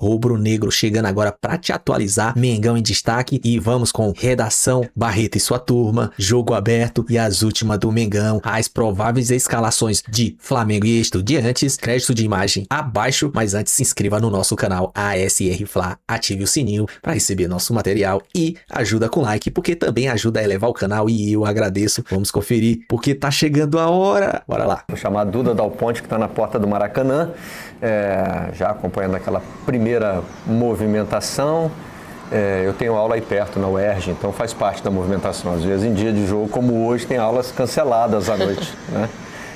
rubro-negro, chegando agora para te atualizar. Mengão em destaque e vamos com redação, Barreto e sua turma, jogo aberto e as últimas do Mengão, as prováveis escalações de Flamengo e Estudiantes, crédito de imagem abaixo, mas antes se inscreva no nosso canal ASR Fla, ative o sininho para receber nosso material e ajuda com like, porque também ajuda a elevar o canal e eu agradeço. Vamos conferir, porque tá chegando a hora. Bora lá. Vou chamar a Duda Dal Ponte, que está na porta do Maracanã, já acompanhando aquela primeira movimentação. Eu tenho aula aí perto na UERJ, então faz parte da movimentação. Às vezes em dia de jogo como hoje tem aulas canceladas à noite, né?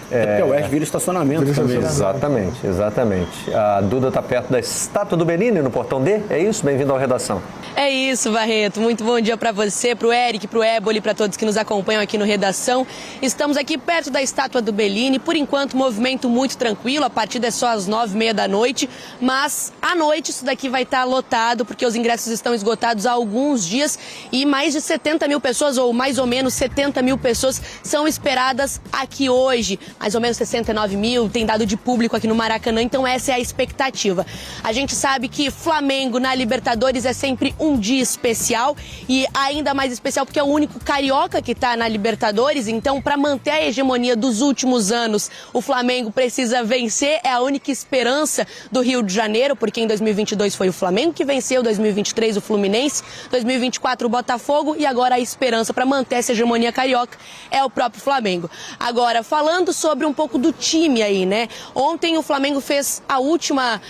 Porque a UERJ vira estacionamento também. Exatamente, exatamente. A Duda está perto da estátua do Bellini, no Portão D, é isso? Bem-vindo ao Redação. É isso, Barreto. Muito bom dia para você, para o Eric, para o Éboli, para todos que nos acompanham aqui no Redação. Estamos aqui perto da estátua do Bellini. Por enquanto, movimento muito tranquilo. A partida é só às 9h30 da noite. Mas à noite isso daqui vai estar lotado, porque os ingressos estão esgotados há alguns dias. E mais de 70 mil pessoas, ou mais ou menos 70 mil pessoas, são esperadas aqui hoje. Mais ou menos 69 mil tem dado de público aqui no Maracanã. Então essa é a expectativa. A gente sabe que Flamengo na Libertadores é sempre um dia especial e ainda mais especial porque é o único carioca que está na Libertadores. Então, para manter a hegemonia dos últimos anos, o Flamengo precisa vencer. É a única esperança do Rio de Janeiro, porque em 2022 foi o Flamengo que venceu, 2023 o Fluminense, 2024 o Botafogo e agora a esperança para manter essa hegemonia carioca é o próprio Flamengo. Agora, falando sobre um pouco do time aí, né? Ontem o Flamengo fez a última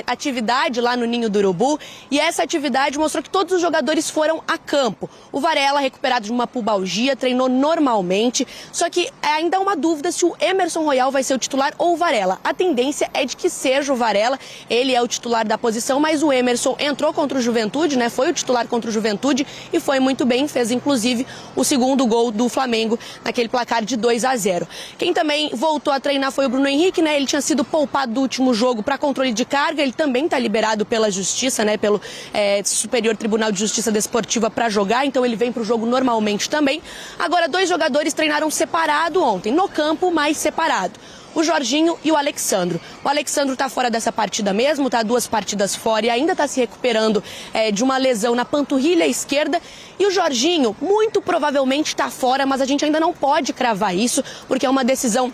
atividade lá no Ninho do Urubu e essa atividade mostrou que todos os jogadores foram a campo. O Varela, recuperado de uma pubalgia, treinou normalmente, só que ainda há uma dúvida se o Emerson Royal vai ser o titular ou o Varela. A tendência é de que seja o Varela, ele é o titular da posição, mas o Emerson entrou contra o Juventude, né? Foi o titular contra o Juventude e foi muito bem, fez inclusive o segundo gol do Flamengo naquele placar de 2-0. Quem também voltou a treinar foi o Bruno Henrique, né? Ele tinha sido poupado do último jogo para controle de carga, ele também está liberado pela Justiça, né? Pelo Superior Tribunal de Justiça Desportiva para jogar, então ele vem para o jogo normalmente também. Agora, 2 jogadores treinaram separado ontem, no campo, mas separado. O Jorginho e o Alexandro. O Alexandro está fora dessa partida mesmo, está 2 partidas fora e ainda está se recuperando de uma lesão na panturrilha esquerda. E o Jorginho muito provavelmente está fora, mas a gente ainda não pode cravar isso, porque é uma decisão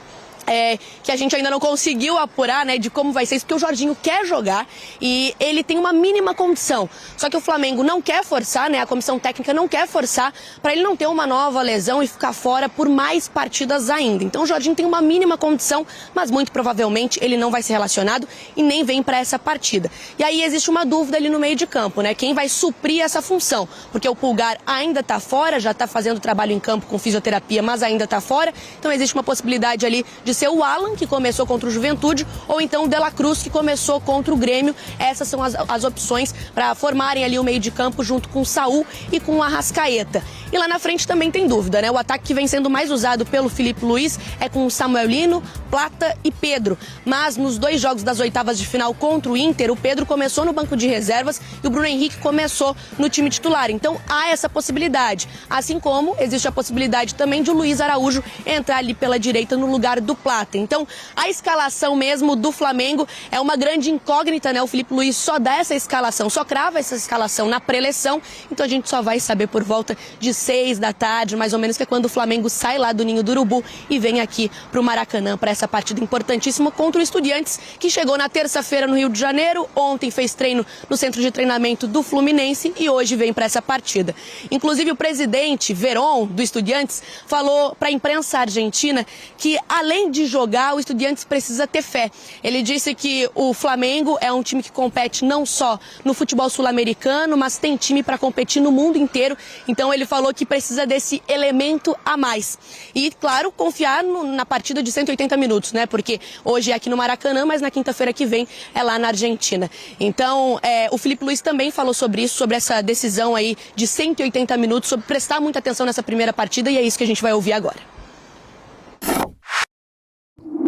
que a gente ainda não conseguiu apurar, né, de como vai ser isso, porque o Jorginho quer jogar e ele tem uma mínima condição. Só que o Flamengo não quer forçar, né, a comissão técnica não quer forçar para ele não ter uma nova lesão e ficar fora por mais partidas ainda. Então o Jorginho tem uma mínima condição, mas muito provavelmente ele não vai ser relacionado e nem vem para essa partida. E aí existe uma dúvida ali no meio de campo, né, quem vai suprir essa função, porque o Pulgar ainda está fora, já está fazendo trabalho em campo com fisioterapia, mas ainda está fora. Então existe uma possibilidade ali de ser o Alan, que começou contra o Juventude, ou então o De La Cruz, que começou contra o Grêmio. Essas são as opções para formarem ali o meio de campo junto com o Saul e com o Arrascaeta. E lá na frente também tem dúvida, né? O ataque que vem sendo mais usado pelo Filipe Luís é com o Samuel Lino, Plata e Pedro. Mas nos 2 jogos das oitavas de final contra o Inter, o Pedro começou no banco de reservas e o Bruno Henrique começou no time titular. Então há essa possibilidade. Assim como existe a possibilidade também de o Luiz Araújo entrar ali pela direita no lugar do Plata. Então a escalação mesmo do Flamengo é uma grande incógnita, né? O Filipe Luís só dá essa escalação, só crava essa escalação na pré-eleição. Então a gente só vai saber por volta de 6 da tarde, mais ou menos, que é quando o Flamengo sai lá do Ninho do Urubu e vem aqui para o Maracanã para essa partida importantíssima contra o Estudiantes, que chegou na terça-feira no Rio de Janeiro, ontem fez treino no centro de treinamento do Fluminense e hoje vem para essa partida. Inclusive o presidente Veron, do Estudiantes, falou para a imprensa argentina que além de jogar, o Estudiantes precisa ter fé. Ele disse que o Flamengo é um time que compete não só no futebol sul-americano, mas tem time para competir no mundo inteiro. Então ele falou que precisa desse elemento a mais. E, claro, confiar na partida de 180 minutos, né? Porque hoje é aqui no Maracanã, mas na quinta-feira que vem é lá na Argentina. Então, o Filipe Luís também falou sobre isso, sobre essa decisão aí de 180 minutos, sobre prestar muita atenção nessa primeira partida, e é isso que a gente vai ouvir agora.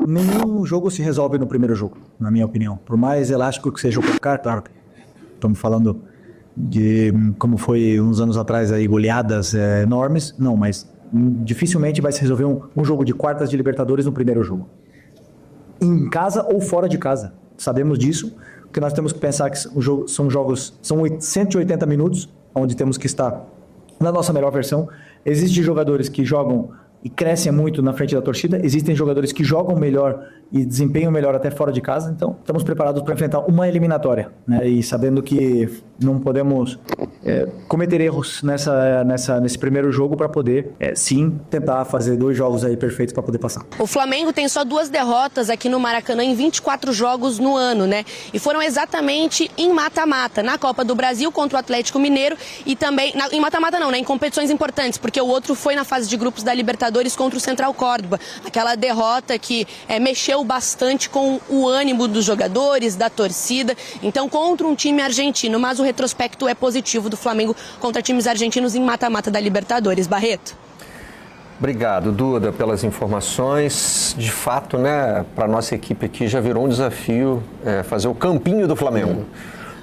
Nenhum jogo se resolve no primeiro jogo, na minha opinião. Por mais elástico que seja o placar, claro, estamos falando de como foi uns anos atrás aí, goleadas enormes. Não, mas dificilmente vai se resolver um jogo de quartas de Libertadores no primeiro jogo. Em casa ou fora de casa. Sabemos disso, porque nós temos que pensar que são 180 minutos, onde temos que estar na nossa melhor versão. Existem jogadores que jogam e crescem muito na frente da torcida, existem jogadores que jogam melhor e desempenham melhor até fora de casa, então estamos preparados para enfrentar uma eliminatória, né? E sabendo que não podemos cometer erros nesse primeiro jogo para poder, sim, tentar fazer 2 jogos aí perfeitos para poder passar. O Flamengo tem só 2 derrotas aqui no Maracanã em 24 jogos no ano, né? E foram exatamente em mata-mata, na Copa do Brasil contra o Atlético Mineiro e também, em mata-mata não, né? Em competições importantes, porque o outro foi na fase de grupos da Libertadores contra o Central Córdoba, aquela derrota que mexeu bastante com o ânimo dos jogadores, da torcida, então contra um time argentino, mas o retrospecto é positivo do Flamengo contra times argentinos em mata-mata da Libertadores. Barreto. Obrigado, Duda, pelas informações. De fato, né, para a nossa equipe aqui já virou um desafio fazer o campinho do Flamengo.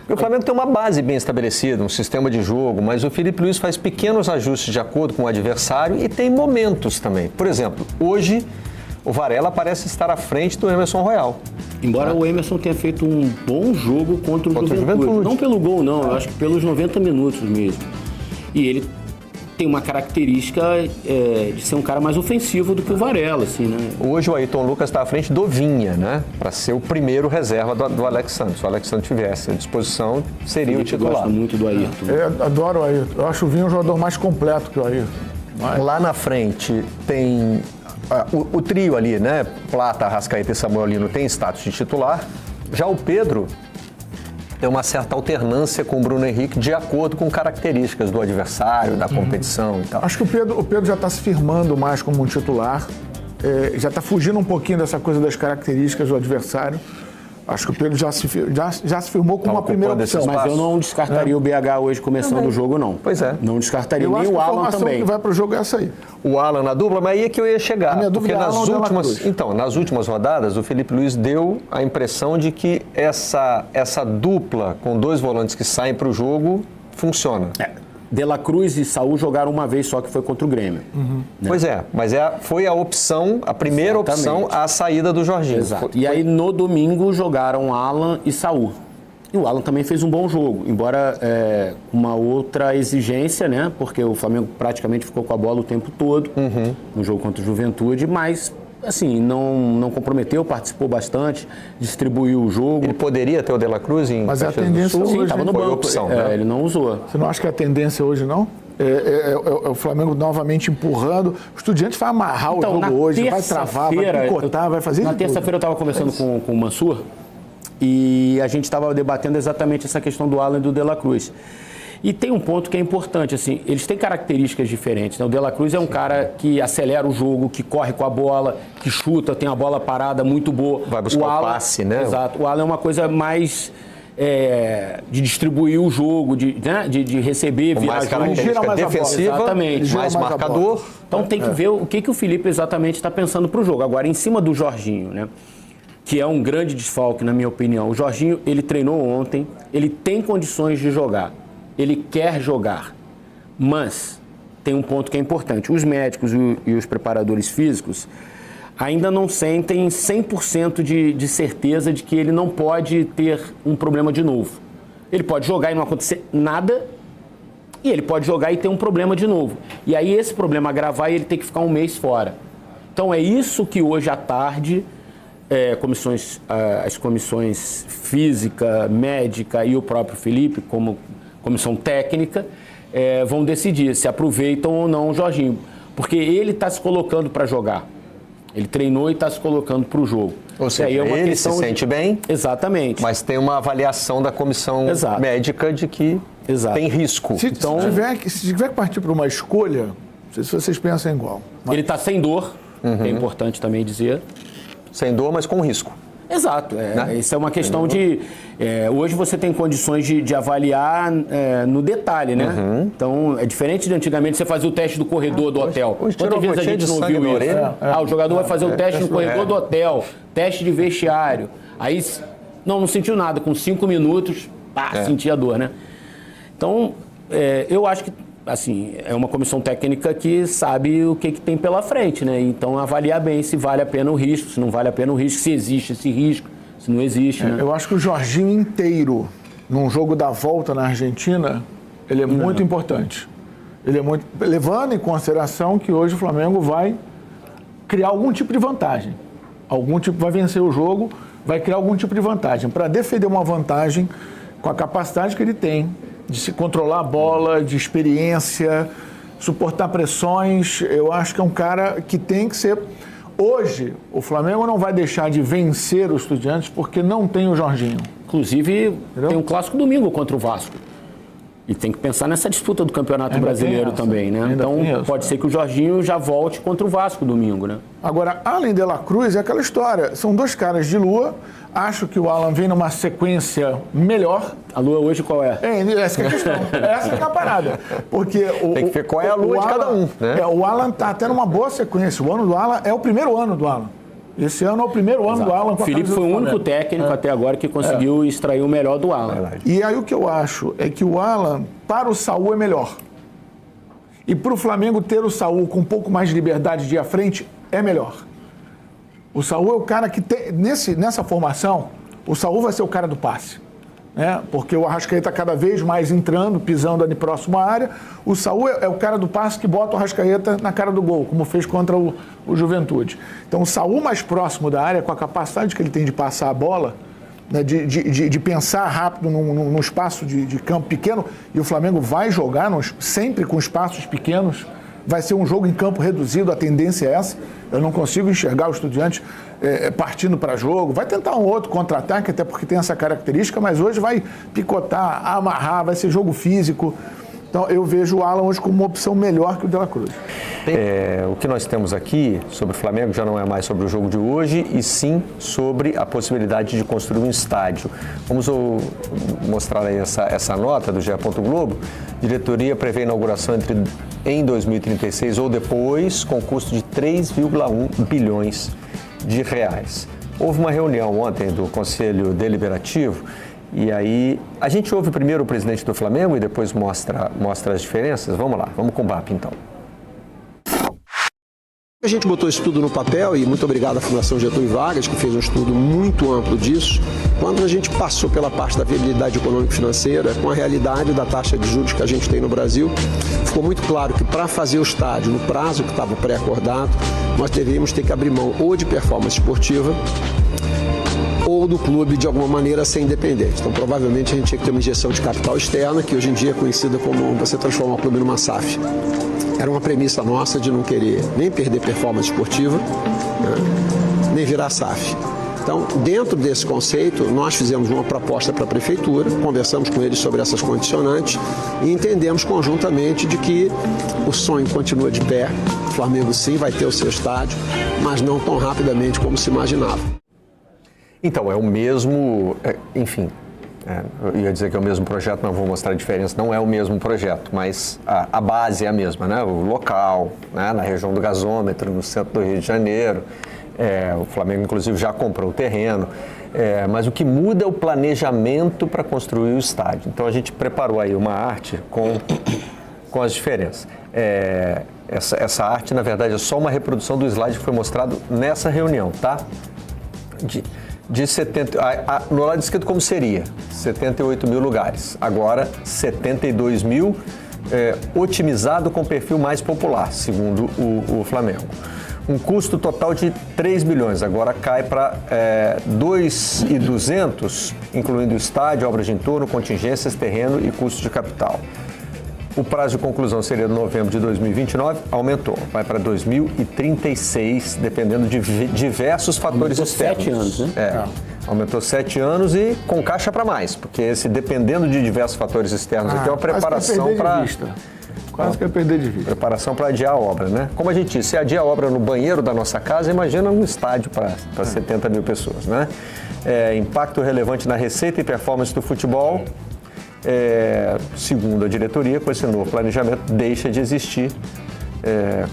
Porque o Flamengo tem uma base bem estabelecida, um sistema de jogo, mas o Felipe Luiz faz pequenos ajustes de acordo com o adversário e tem momentos também. Por exemplo, hoje o Varela parece estar à frente do Emerson Royal. Embora o Emerson tenha feito um bom jogo contra o Juventude. Não pelo gol, não. Eu acho que pelos 90 minutos mesmo. E ele tem uma característica de ser um cara mais ofensivo do que o Varela, assim, né? Hoje o Ayrton Lucas está à frente do Vinha, né? Para ser o primeiro reserva do Alex Santos. Se o Alex Santos tivesse à disposição, seria o titular. Eu gosto muito do Ayrton. Eu adoro o Ayrton. Eu acho o Vinha um jogador mais completo que o Ayrton. Lá na frente tem o trio ali, né? Plata, Arrascaeta e Samuel Lino tem status de titular. Já o Pedro tem uma certa alternância com o Bruno Henrique de acordo com características do adversário, da competição e tal. Acho que o Pedro já está se firmando mais como um titular, já está fugindo um pouquinho dessa coisa das características do adversário. Acho que o Pedro já se firmou como uma primeira opção. Mas eu não descartaria o BH hoje começando o jogo, não. Pois é. Não descartaria nem o Alan também. A formação que vai para o jogo é essa aí. O Alan na dupla, mas aí é que eu ia chegar. A minha dúvida porque nas últimas rodadas, o Felipe Luiz deu a impressão de que essa dupla com 2 volantes que saem para o jogo funciona. De La Cruz e Saúl jogaram uma vez só, que foi contra o Grêmio. Né? Pois é, mas foi a opção, a primeira opção, a saída do Jorginho. Exato. E aí no domingo jogaram Alan e Saúl. E o Alan também fez um bom jogo, embora uma outra exigência, né? Porque o Flamengo praticamente ficou com a bola o tempo todo no jogo contra o Juventude, mas assim, não comprometeu, participou bastante, distribuiu o jogo. Ele poderia ter o De La Cruz em Mas a tendência hoje... Sim, estava no banco. Opção, né? Ele não usou. Você não acha que a tendência hoje não? O Flamengo novamente empurrando. O Estudiantes vai amarrar o jogo hoje, vai travar, vai picotar, vai fazer Na terça-feira eu estava conversando com o Mansur e a gente estava debatendo exatamente essa questão do Alan e do De La Cruz. E tem um ponto que é importante, assim, eles têm características diferentes, né? O De La Cruz é um cara que acelera o jogo, que corre com a bola, que chuta, tem a bola parada muito boa. Vai buscar o passe, né? Exato. O Alan é uma coisa mais de distribuir o jogo, de receber, virar característica defensiva, exatamente, mais marcador. Então tem que ver o que o Felipe exatamente está pensando para o jogo. Agora, em cima do Jorginho, né? Que é um grande desfalque, na minha opinião. O Jorginho, ele treinou ontem, ele tem condições de jogar. Ele quer jogar, mas tem um ponto que é importante. Os médicos e os preparadores físicos ainda não sentem 100% de certeza de que ele não pode ter um problema de novo. Ele pode jogar e não acontecer nada, e ele pode jogar e ter um problema de novo. E aí esse problema agravar e ele tem que ficar um mês fora. Então é isso que hoje à tarde as comissões física, médica e o próprio Felipe, como comissão técnica, vão decidir se aproveitam ou não o Jorginho. Porque ele está se colocando para jogar. Ele treinou e está se colocando para o jogo. Ou seja, ele se sente bem. Exatamente. Mas tem uma avaliação da comissão médica de que tem risco. Se tiver que partir para uma escolha, não sei se vocês pensam igual. Mas... Ele está sem dor, que é importante também dizer. Sem dor, mas com risco. Exato. Isso é uma questão de... hoje você tem condições de avaliar no detalhe, né? Então, é diferente de antigamente você fazia o teste do corredor do hotel. Quantas vezes a gente não viu isso? O jogador vai fazer o teste no corredor do hotel, teste de vestiário. Aí, não sentiu nada. Com 5 minutos, sentia dor, né? Então, eu acho que assim, é uma comissão técnica que sabe o que tem pela frente, né? Então, avaliar bem se vale a pena o risco, se não vale a pena o risco, se existe esse risco, Isso não existe, né? Eu acho que o Jorginho inteiro, num jogo da volta na Argentina, ele é muito importante. Ele é muito, levando em consideração que hoje o Flamengo vai criar algum tipo de vantagem. Vai vencer o jogo, vai criar algum tipo de vantagem. Para defender uma vantagem com a capacidade que ele tem de se controlar a bola, de experiência, suportar pressões, eu acho que é um cara que tem que ser... Hoje, o Flamengo não vai deixar de vencer os Estudiantes porque não tem o Jorginho. Inclusive, tem um clássico domingo contra o Vasco. E tem que pensar nessa disputa do Campeonato Brasileiro também, né? Então, pode ser que o Jorginho já volte contra o Vasco domingo, né? Agora, Alan de la Cruz é aquela história. São dois caras de lua. Acho que o Alan vem numa sequência melhor. A lua hoje qual é? Essa é a questão. Essa é a parada. Porque tem que ver qual é a lua de cada um, né? O Alan tá tendo uma boa sequência. O ano do Alan é o primeiro ano do Alan. Esse ano é o primeiro ano do Alan. O Felipe foi o único técnico até agora que conseguiu extrair o melhor do Alan. E aí o que eu acho é que o Alan, para o Saúl, é melhor. E para o Flamengo ter o Saúl com um pouco mais de liberdade de ir à frente, é melhor. O Saúl é o cara que tem... Nessa formação, o Saúl vai ser o cara do passe. Né? Porque o Arrascaeta cada vez mais entrando, pisando ali próximo à área. O Saúl é o cara do passe que bota o Arrascaeta na cara do gol, como fez contra o Juventude. Então o Saúl mais próximo da área, com a capacidade que ele tem de passar a bola, né, de pensar rápido num espaço de campo pequeno, e o Flamengo vai jogar sempre com espaços pequenos. Vai ser um jogo em campo reduzido, a tendência é essa. Eu não consigo enxergar o Estudiantes partindo para jogo. Vai tentar um outro contra-ataque, até porque tem essa característica, mas hoje vai picotar, amarrar, vai ser jogo físico. Então eu vejo o Alan hoje como uma opção melhor que o de la Cruz. O que nós temos aqui sobre o Flamengo já não é mais sobre o jogo de hoje, e sim sobre a possibilidade de construir um estádio. Vamos mostrar aí essa nota do GE. Globo. A diretoria prevê a inauguração em 2036 ou depois, com custo de 3,1 bilhões de reais. Houve uma reunião ontem do Conselho Deliberativo, e aí a gente ouve primeiro o presidente do Flamengo e depois mostra as diferenças. Vamos lá, vamos com o BAP então. A gente botou isso tudo no papel, e muito obrigado à Fundação Getúlio Vargas, que fez um estudo muito amplo disso. Quando a gente passou pela parte da viabilidade econômico-financeira, com a realidade da taxa de juros que a gente tem no Brasil, ficou muito claro que para fazer o estádio no prazo que estava pré-acordado, nós deveríamos ter que abrir mão ou de performance esportiva ou do clube de alguma maneira ser independente. Então provavelmente a gente tinha que ter uma injeção de capital externa, que hoje em dia é conhecida como você transformar o clube numa SAF. Era uma premissa nossa de não querer nem perder performance esportiva, né, nem virar SAF. Então, dentro desse conceito, nós fizemos uma proposta para a Prefeitura, conversamos com eles sobre essas condicionantes e entendemos conjuntamente de que o sonho continua de pé, o Flamengo sim vai ter o seu estádio, mas não tão rapidamente como se imaginava. Então, é o mesmo, enfim... eu ia dizer que é o mesmo projeto, não vou mostrar a diferença, não é o mesmo projeto, mas a base é a mesma, né? O local, né? Na região do gasômetro, no centro do Rio de Janeiro, o Flamengo inclusive já comprou o terreno, mas o que muda é o planejamento para construir o estádio. Então a gente preparou aí uma arte com as diferenças. Essa arte, na verdade, é só uma reprodução do slide que foi mostrado nessa reunião, tá? De 70, no lado escrito como seria, 78 mil lugares, agora 72 mil, otimizado com perfil mais popular, segundo o Flamengo. Um custo total de 3 bilhões, agora cai para 2.200, incluindo estádio, obras de entorno, contingências, terreno e custo de capital. O prazo de conclusão seria novembro de 2029, aumentou, vai para 2036, dependendo de diversos fatores externos. 7 anos, né? Aumentou 7 anos e com caixa para mais, porque dependendo de diversos fatores externos, aqui é uma preparação para... Quase que é perder de vista. Preparação para adiar a obra, né? Como a gente disse, se adiar a obra no banheiro da nossa casa, imagina um estádio para 70 mil pessoas, né? Impacto relevante na receita e performance do futebol. Segundo a diretoria, com esse novo planejamento, deixa de existir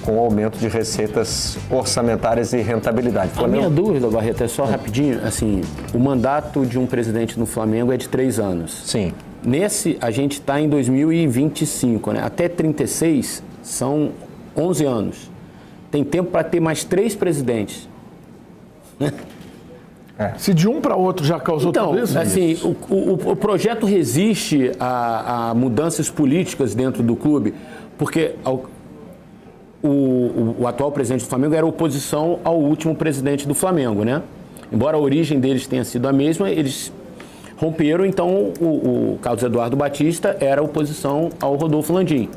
com o aumento de receitas orçamentárias e rentabilidade. A minha dúvida, Barreto, é só rapidinho, assim, o mandato de um presidente no Flamengo é de 3 anos. Sim. Nesse, a gente está em 2025, né? Até 36 são 11 anos. Tem tempo para ter mais 3 presidentes. Se de um para outro já causou tudo isso? Assim, o projeto resiste a mudanças políticas dentro do clube, porque o atual presidente do Flamengo era oposição ao último presidente do Flamengo, né? Embora a origem deles tenha sido a mesma, eles romperam, então o Carlos Eduardo Batista era oposição ao Rodolfo Landim.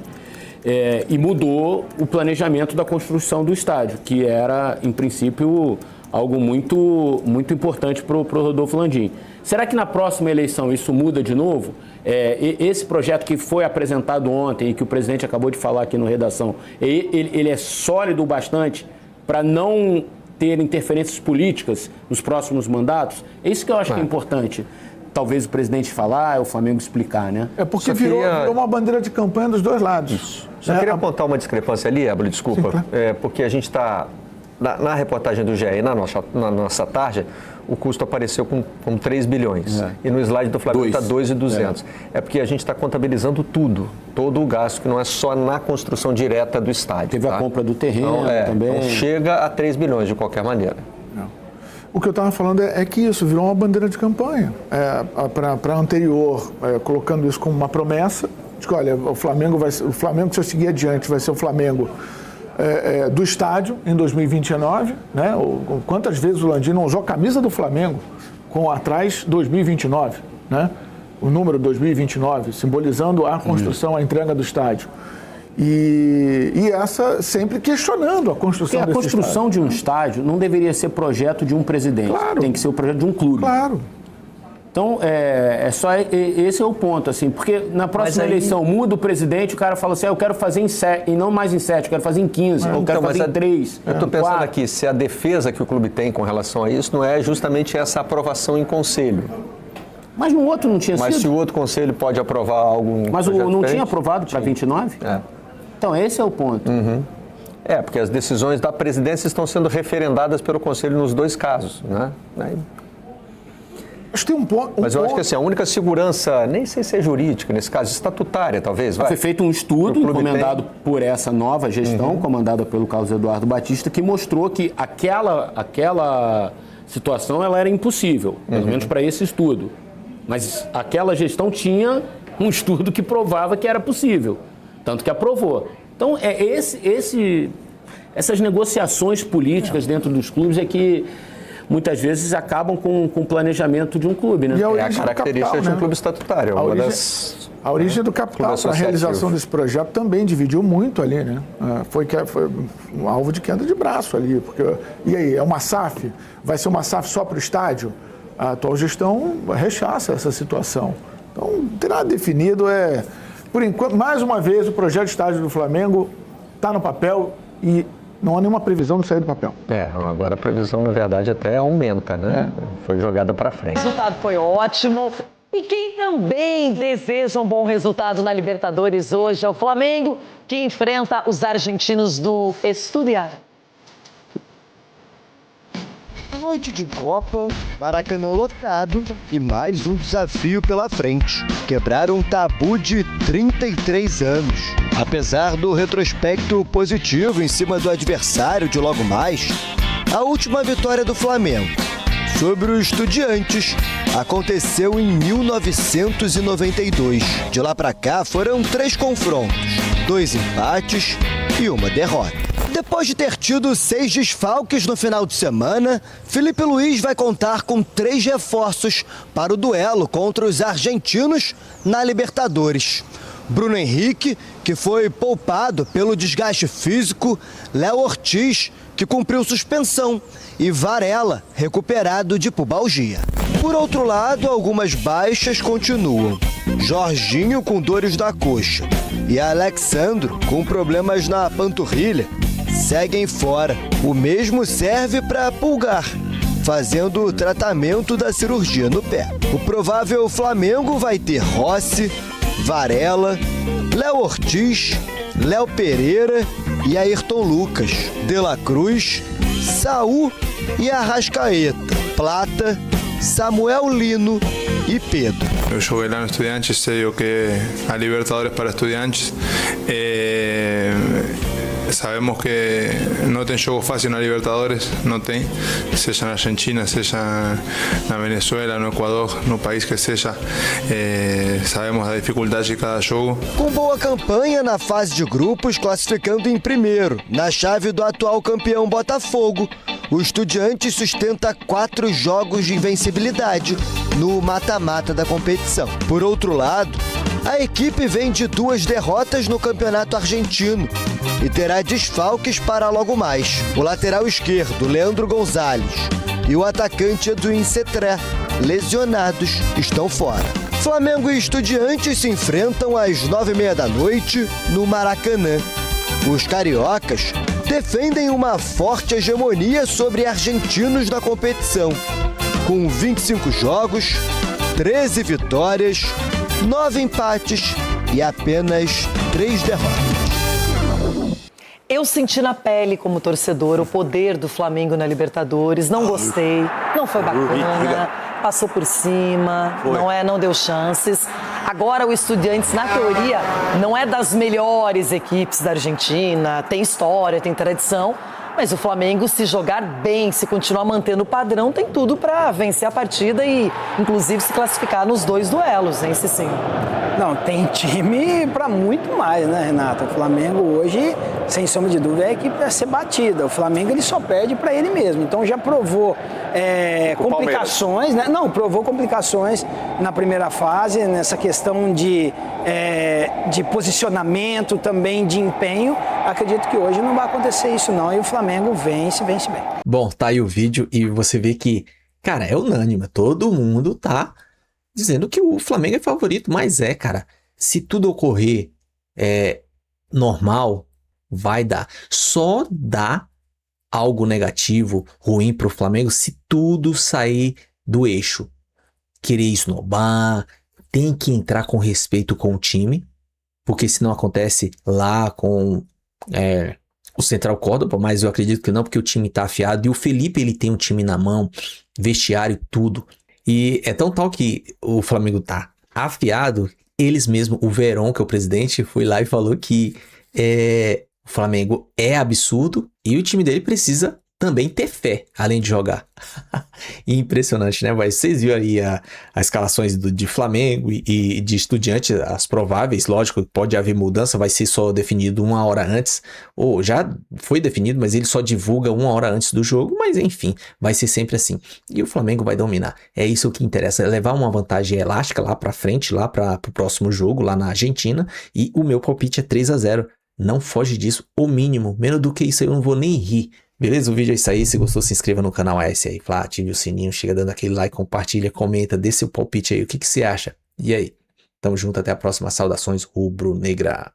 E mudou o planejamento da construção do estádio, que era, em princípio, algo muito, muito importante para o Rodolfo Landim. Será que na próxima eleição isso muda de novo? Esse projeto que foi apresentado ontem e que o presidente acabou de falar aqui no Redação, ele é sólido o bastante para não ter interferências políticas nos próximos mandatos? É isso que eu acho que é importante. Talvez o presidente falar, o Flamengo explicar, né? É porque virou uma bandeira de campanha dos dois lados. Isso. Só queria apontar uma discrepância ali, Éboli, desculpa. Sim, claro. Porque a gente está... Na reportagem do GE e na nossa tarja, o custo apareceu com 3 bilhões. E no slide do Flamengo está 2.200. É porque a gente está contabilizando tudo, todo o gasto, que não é só na construção direta do estádio. Teve a compra do terreno também. Então chega a 3 bilhões de qualquer maneira. O que eu estava falando é que isso virou uma bandeira de campanha para anterior, colocando isso como uma promessa, de que, olha, o Flamengo, se eu seguir adiante, vai ser o Flamengo do estádio em 2029, né? Quantas vezes o Landim não usou a camisa do Flamengo com atrás 2029, né? O número 2029, simbolizando a construção, a entrega do estádio. E essa sempre questionando a construção desse estádio. Porque a construção de um estádio não deveria ser projeto de um presidente, tem que ser o projeto de um clube. Claro. Então, esse é o ponto, assim, porque na próxima eleição muda o presidente, o cara fala assim, eu quero fazer e não mais em 7, eu quero fazer em 15, eu quero fazer em 3. Eu estou pensando aqui, se a defesa que o clube tem com relação a isso não é justamente essa aprovação em conselho. Mas no outro não tinha sido. Mas se o outro conselho pode aprovar algo... Mas não tinha aprovado para 29? Então, esse é o ponto. Porque as decisões da presidência estão sendo referendadas pelo conselho nos dois casos, né? Acho que tem um ponto. Mas eu acho que assim, a única segurança, nem sei se é jurídica, nesse caso, estatutária, talvez. Foi feito um estudo encomendado por essa nova gestão, comandada pelo Carlos Eduardo Batista, que mostrou que aquela situação ela era impossível, pelo menos para esse estudo. Mas aquela gestão tinha um estudo que provava que era possível, tanto que aprovou. Então, essas negociações políticas dentro dos clubes é que muitas vezes acabam com o planejamento de um clube, né? E a característica de um clube estatutário. A origem do capital para a realização desse projeto também dividiu muito ali, né? Foi um alvo de queda de braço ali. E aí, é uma SAF? Vai ser uma SAF só para o estádio? A atual gestão rechaça essa situação. Então, não tem nada definido. Por enquanto, mais uma vez, o projeto de estádio do Flamengo está no papel e não há nenhuma previsão de sair do papel. Agora a previsão, na verdade, até aumenta, né? Foi jogada para frente. O resultado foi ótimo. E quem também deseja um bom resultado na Libertadores hoje é o Flamengo, que enfrenta os argentinos do Estudiantes. Noite de Copa, Maracanã lotado e mais um desafio pela frente. Quebrar um tabu de 33 anos. Apesar do retrospecto positivo em cima do adversário de logo mais, a última vitória do Flamengo sobre o Estudiantes aconteceu em 1992. De lá pra cá foram 3 confrontos, 2 empates e uma derrota. Depois de ter tido 6 desfalques no final de semana, Felipe Luiz vai contar com 3 reforços para o duelo contra os argentinos na Libertadores. Bruno Henrique, que foi poupado pelo desgaste físico, Léo Ortiz, que cumpriu suspensão, e Varela, recuperado de pubalgia. Por outro lado, algumas baixas continuam. Jorginho com dores na coxa e Alexandro com problemas na panturrilha seguem fora. O mesmo serve para Pulgar, fazendo o tratamento da cirurgia no pé. O provável Flamengo vai ter Rossi, Varela, Léo Ortiz, Léo Pereira e Ayrton Lucas, De La Cruz, Saúl e Arrascaeta, Plata, Samuel Lino e Pedro. Eu joguei lá no Estudiantes, sei o que a Libertadores para Estudiantes. sabemos que no tem jogo fácil na Libertadores, não tem, seja na Argentina, seja na Venezuela, no Equador, no país que seja, sabemos da dificuldade de cada jogo. Com boa campanha na fase de grupos, classificando em primeiro, na chave do atual campeão Botafogo, o Estudiantes sustenta 4 jogos de invencibilidade no mata-mata da competição. Por outro lado, a equipe vem de 2 derrotas no Campeonato Argentino e terá desfalques para logo mais. O lateral esquerdo, Leandro Gonzalez, e o atacante Edwin Cetré, lesionados, estão fora. Flamengo e Estudiantes se enfrentam às 9h30 da noite no Maracanã. Os cariocas defendem uma forte hegemonia sobre argentinos na competição, com 25 jogos, 13 vitórias, 9 empates e apenas 3 derrotas. Eu senti na pele, como torcedor, o poder do Flamengo na Libertadores. Não gostei, não foi bacana, passou por cima, não deu chances. Agora o Estudiantes, na teoria, não é das melhores equipes da Argentina, tem história, tem tradição, mas o Flamengo, se jogar bem, se continuar mantendo o padrão, tem tudo para vencer a partida e, inclusive, se classificar nos 2 duelos, hein, Cicinho? Não, tem time para muito mais, né, Renata? O Flamengo hoje, sem sombra de dúvida, é a equipe a ser batida. O Flamengo ele só perde para ele mesmo. Então já provou complicações, né? Não, provou complicações na primeira fase, nessa questão de posicionamento, também de empenho. Acredito que hoje não vai acontecer isso não, e o Flamengo vence bem. Bom, tá aí o vídeo e você vê que, cara, é unânime, todo mundo tá dizendo que o Flamengo é favorito, mas cara, se tudo ocorrer normal, vai dar. Só dá algo negativo, ruim pro Flamengo, se tudo sair do eixo. Querer esnobar, tem que entrar com respeito com o time, porque se não acontece lá com o Central Córdoba, mas eu acredito que não, porque o time tá afiado, e o Felipe ele tem um time na mão, vestiário, tudo. E é tão tal que o Flamengo tá afiado, eles mesmo, o Verón, que é o presidente, foi lá e falou que o Flamengo é absurdo e o time dele precisa também ter fé, além de jogar. Impressionante, né? Mas vocês viram aí as escalações de Flamengo e de Estudiantes, as prováveis, lógico, pode haver mudança, vai ser só definido 1 hora antes, ou já foi definido, mas ele só divulga 1 hora antes do jogo, mas enfim, vai ser sempre assim. E o Flamengo vai dominar. É isso que interessa, é levar uma vantagem elástica lá pra frente, lá pro próximo jogo, lá na Argentina, e o meu palpite é 3-0. Não foge disso, o mínimo, menos do que isso eu não vou nem rir. Beleza? O vídeo é isso aí. Se gostou, se inscreva no canal AS aí, Flá, ative o sininho, chega dando aquele like, compartilha, comenta, dê seu palpite aí. O que você acha? E aí? Tamo junto, até a próxima. Saudações rubro-negra.